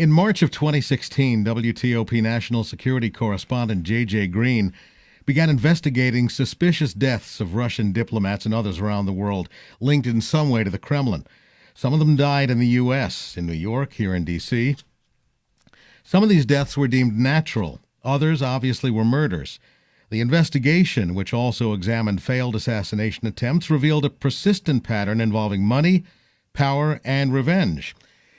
In March of 2016, WTOP National Security Correspondent J.J. Green began investigating suspicious deaths of Russian diplomats and others around the world linked in some way to the Kremlin. Some of them died in the U.S., in New York, here in D.C. Some of these deaths were deemed natural. Others obviously were murders. The investigation, which also examined failed assassination attempts, revealed a persistent pattern involving money, power, and revenge.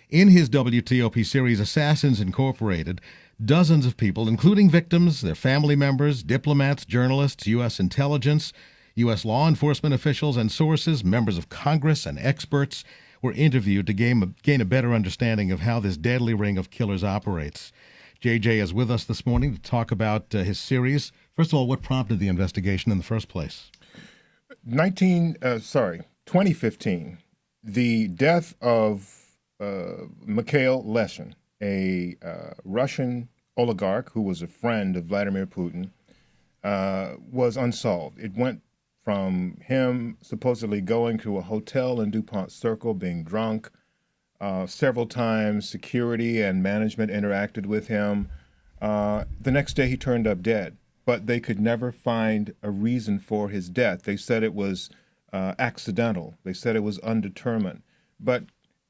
In his WTOP series, Assassins Incorporated, dozens of people, including victims, their family members, diplomats, journalists, U.S. intelligence, U.S. law enforcement officials and sources, members of Congress, and experts were interviewed to gain a better understanding of how this deadly ring of killers operates. JJ is with us this morning to talk about his series. First of all, what prompted the investigation in the first place? 2015, the death of Mikhail Leshin, a Russian oligarch who was a friend of Vladimir Putin, was unsolved. It went from him supposedly going to a hotel in DuPont Circle, being drunk. Several times security and management interacted with him. The next day he turned up dead, but they could never find a reason for his death. They said it was accidental. They said it was undetermined. But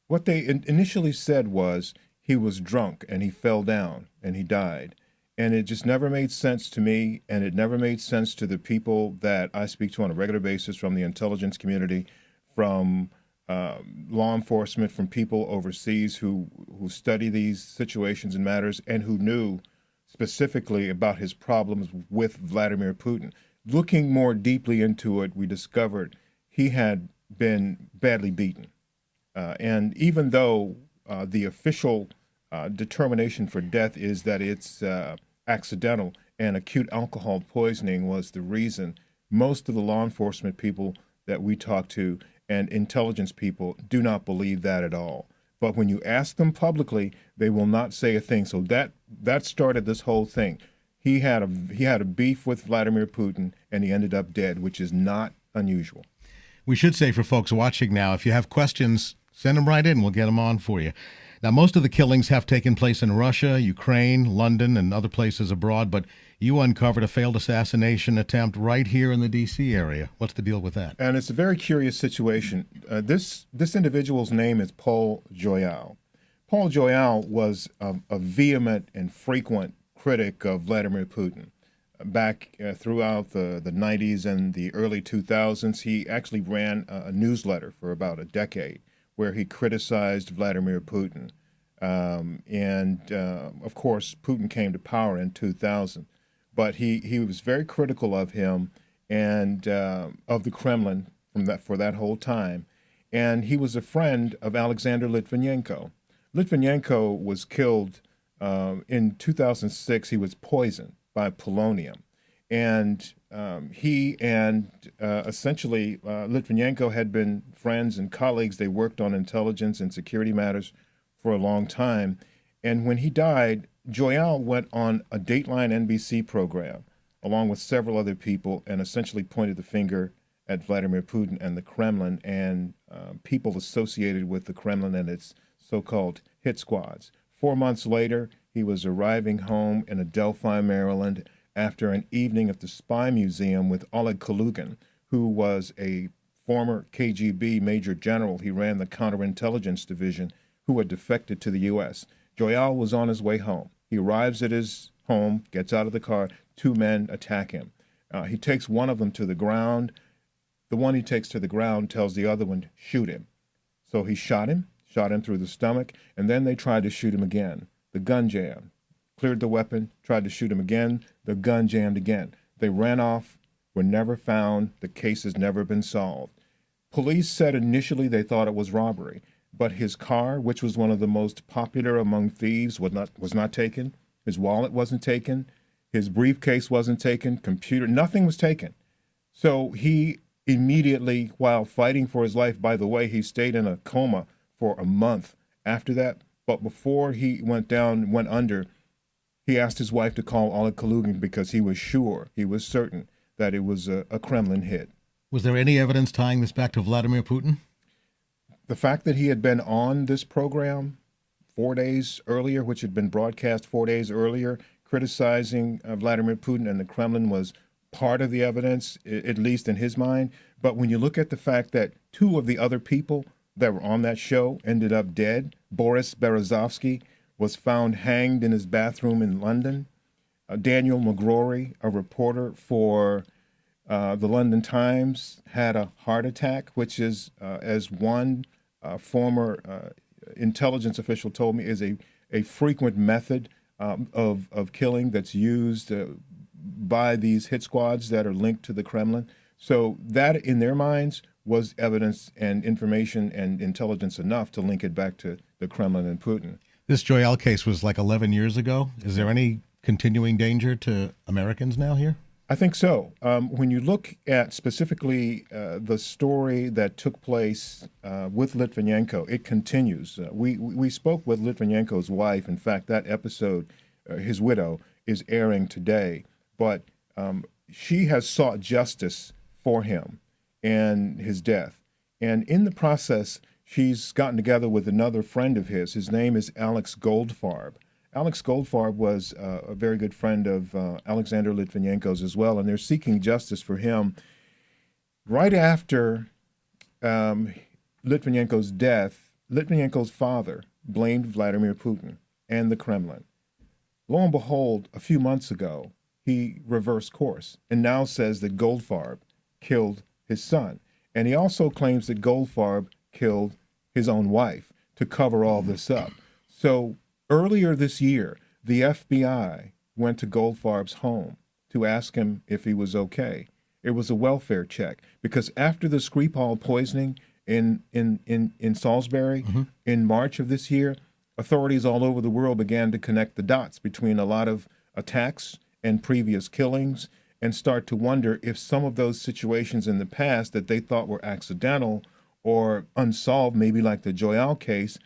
what they initially said was he was drunk and he fell down and he died. And it just never made sense to me, and it never made sense to the people that I speak to on a regular basis, from the intelligence community, from law enforcement, from people overseas who study these situations and matters, and who knew specifically about his problems with Vladimir Putin. Looking more deeply into it, we discovered he had been badly beaten. And even though the official determination for death is that it's accidental and acute alcohol poisoning was the reason, most of the law enforcement people that we talk to and intelligence people do not believe that at all. But when you ask them publicly, they will not say a thing. So that started this whole thing. He had a beef with Vladimir Putin, and he ended up dead, which is not unusual. We should say for folks watching now, if you have questions, send them right in. We'll get them on for you. Now, most of the killings have taken place in Russia, Ukraine, London, and other places abroad, but you uncovered a failed assassination attempt right here in the D.C. area. What's the deal with that? And it's a very curious situation. This individual's name is Paul Joyal. Paul Joyal was a vehement and frequent critic of Vladimir Putin. Back throughout the 90s and the early 2000s, he actually ran a newsletter for about a decade where he criticized Vladimir Putin. Of course, Putin came to power in 2000. But he was very critical of him and of the Kremlin for that whole time. And he was a friend of Alexander Litvinenko. Litvinenko was killed in 2006. He was poisoned by polonium. And essentially Litvinenko had been friends and colleagues. They worked on intelligence and security matters for a long time. And when he died, Joyal went on a Dateline NBC program along with several other people and essentially pointed the finger at Vladimir Putin and the Kremlin and people associated with the Kremlin and its so-called hit squads. 4 months later, he was arriving home in Adelphi, Maryland, after an evening at the Spy Museum with Oleg Kalugin, who was a former KGB major general. He ran the counterintelligence division, who had defected to the U.S. Joyal was on his way home. He arrives at his home, gets out of the car. Two men attack him. He takes one of them to the ground. The one he takes to the ground tells the other one to shoot him. So he shot him through the stomach, and then they tried to shoot him again. The gun jammed. Cleared the weapon, tried to shoot him again. The gun jammed again. They ran off, were never found. The case has never been solved. Police said initially they thought it was robbery, but his car, which was one of the most popular among thieves, was not taken. His wallet wasn't taken. His briefcase wasn't taken. Computer, nothing was taken. So he immediately, while fighting for his life, by the way, he stayed in a coma for a month after that. But before he went under, he asked his wife to call Oleg Kalugin because he was certain that it was a Kremlin hit. Was there any evidence tying this back to Vladimir Putin? The fact that he had been on this program 4 days earlier, which had been broadcast 4 days earlier, criticizing Vladimir Putin and the Kremlin was part of the evidence, at least in his mind. But when you look at the fact that two of the other people that were on that show ended up dead, Boris Berezovsky was found hanged in his bathroom in London. Daniel McGrory, a reporter for the London Times, had a heart attack, which is, as one former intelligence official told me, is a frequent method of killing that's used by these hit squads that are linked to the Kremlin. So that, in their minds, was evidence and information and intelligence enough to link it back to the Kremlin and Putin. This Joyal case was like 11 years ago. Is there any continuing danger to Americans now here? I think so. When you look at specifically the story that took place with Litvinenko, it continues. We spoke with Litvinenko's wife. In fact, that episode, his widow, is airing today. But she has sought justice for him and his death. And in the process, she's gotten together with another friend of his. His name is Alex Goldfarb. Alex Goldfarb was a very good friend of Alexander Litvinenko's as well, and they're seeking justice for him. Right after Litvinenko's death, Litvinenko's father blamed Vladimir Putin and the Kremlin. Lo and behold, a few months ago, he reversed course and now says that Goldfarb killed his son. And he also claims that Goldfarb killed his own wife to cover all this up. So earlier this year, the FBI went to Goldfarb's home to ask him if he was okay. It was a welfare check because after the Skripal poisoning in Salisbury in March of this year, authorities all over the world began to connect the dots between a lot of attacks and previous killings and start to wonder if some of those situations in the past that they thought were accidental or unsolved, maybe like the Joyal case,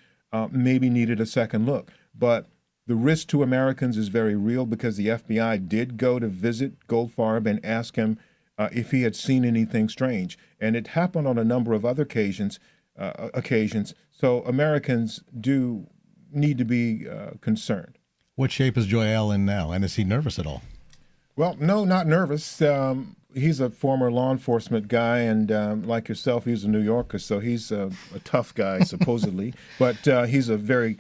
maybe needed a second look. But the risk to Americans is very real because the FBI did go to visit Goldfarb and ask him if he had seen anything strange. And it happened on a number of other occasions. So Americans do need to be concerned. What shape is Joyal in now? And is he nervous at all? Well, no, not nervous. He's a former law enforcement guy, and like yourself, he's a New Yorker, so he's a tough guy, supposedly. But he's a very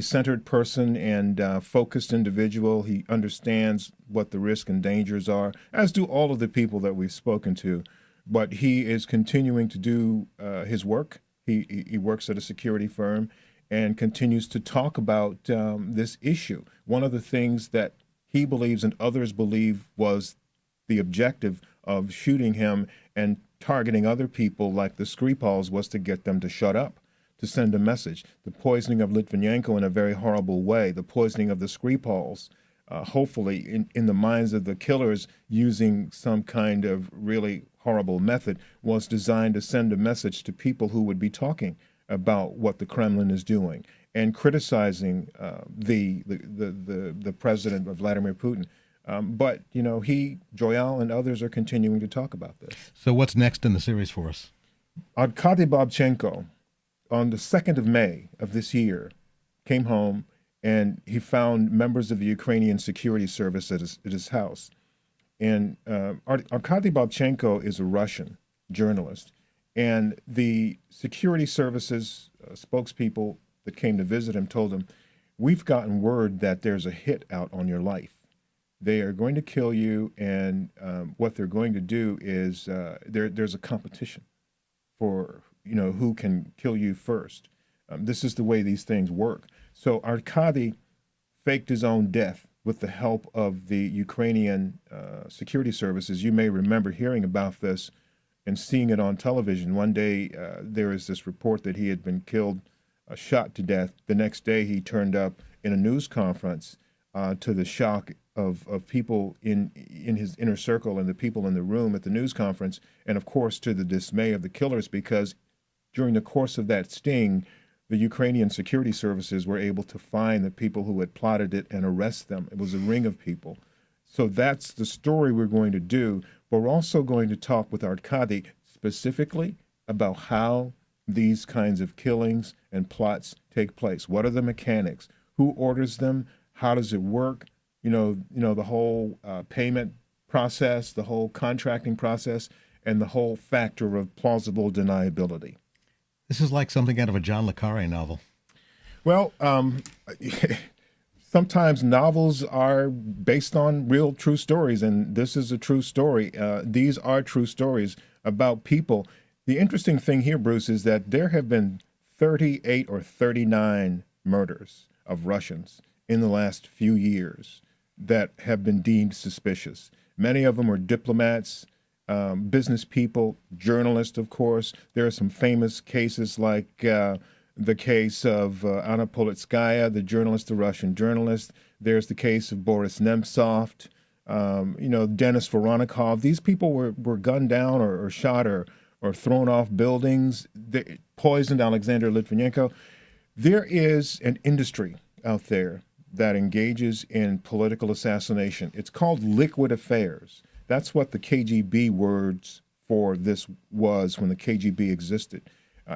centered person and focused individual. He understands what the risks and dangers are, as do all of the people that we've spoken to. But he is continuing to do his work. He works at a security firm and continues to talk about this issue. One of the things that he believes and others believe was the objective of shooting him and targeting other people like the Skripals was to get them to shut up, to send a message. The poisoning of Litvinenko in a very horrible way, the poisoning of the Skripals, hopefully in the minds of the killers using some kind of really horrible method, was designed to send a message to people who would be talking about what the Kremlin is doing and criticizing the president of Vladimir Putin. But, you know, Joyal and others are continuing to talk about this. So what's next in the series for us? Arkady Babchenko, on the 2nd of May of this year, came home and he found members of the Ukrainian security service at his house. And Arkady Babchenko is a Russian journalist. And the security services spokespeople that came to visit him told him, "We've gotten word that there's a hit out on your life. They are going to kill you, and what they're going to do is there's a competition for who can kill you first. This is the way these things work." So Arkady faked his own death with the help of the Ukrainian security services. You may remember hearing about this and seeing it on television. One day, there is this report that he had been killed, shot to death. The next day, he turned up in a news conference to the shock of people in his inner circle and the people in the room at the news conference, and of course to the dismay of the killers, because during the course of that sting, the Ukrainian security services were able to find the people who had plotted it and arrest them. It was a ring of people. So that's the story we're going to do. But we're also going to talk with Arkady specifically about how these kinds of killings and plots take place? What are the mechanics? Who orders them? How does it work? The whole payment process, the whole contracting process, and the whole factor of plausible deniability. This is like something out of a John le Carre novel. Well, sometimes novels are based on real true stories, and this is a true story. These are true stories about people. The interesting thing here, Bruce, is that there have been 38 or 39 murders of Russians in the last few years that have been deemed suspicious. Many of them are diplomats, business people, journalists, of course. There are some famous cases like the case of Anna Politskaya, the journalist, the Russian journalist. There's the case of Boris Nemtsov, Denis Voronikov. These people were gunned down or shot or thrown off buildings. They poisoned Alexander Litvinenko. There is an industry out there that engages in political assassination. It's called liquid affairs. That's what the KGB words for this was when the KGB existed.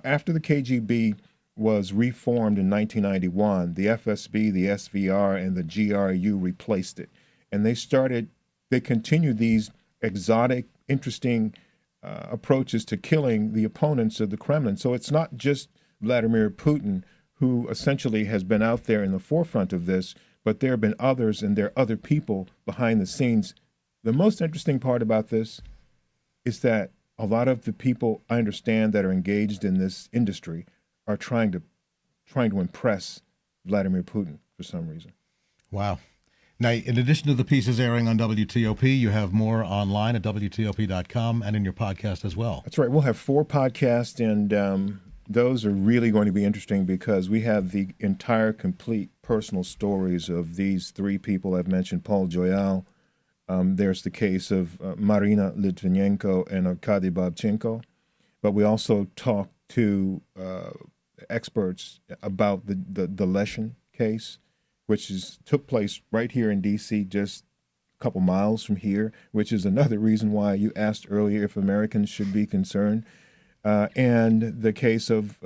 After the KGB was reformed in 1991, the FSB, the SVR, and the GRU replaced it. And they continued these exotic, interesting approaches to killing the opponents of the Kremlin. So it's not just Vladimir Putin who essentially has been out there in the forefront of this, but there have been others, and there are other people behind the scenes. The most interesting part about this is that a lot of the people I understand that are engaged in this industry are trying to impress Vladimir Putin for some reason. Wow. Now, in addition to the pieces airing on WTOP, you have more online at WTOP.com and in your podcast as well. That's right. We'll have 4 podcasts, and those are really going to be interesting because we have the entire complete personal stories of these 3 people I've mentioned, Paul Joyal. There's the case of Marina Litvinenko and Arkady Babchenko. But we also talk to experts about the Leshin case, which took place right here in D.C., just a couple miles from here, which is another reason why you asked earlier if Americans should be concerned, and the case of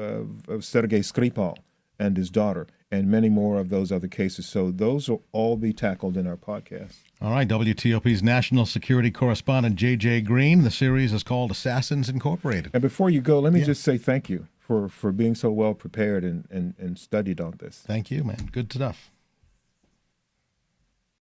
Sergei Skripal and his daughter, and many more of those other cases. So those will all be tackled in our podcast. All right, WTOP's national security correspondent, J.J. Green. The series is called Assassins Incorporated. And before you go, let me just say thank you for being so well prepared and studied on this. Thank you, man. Good stuff.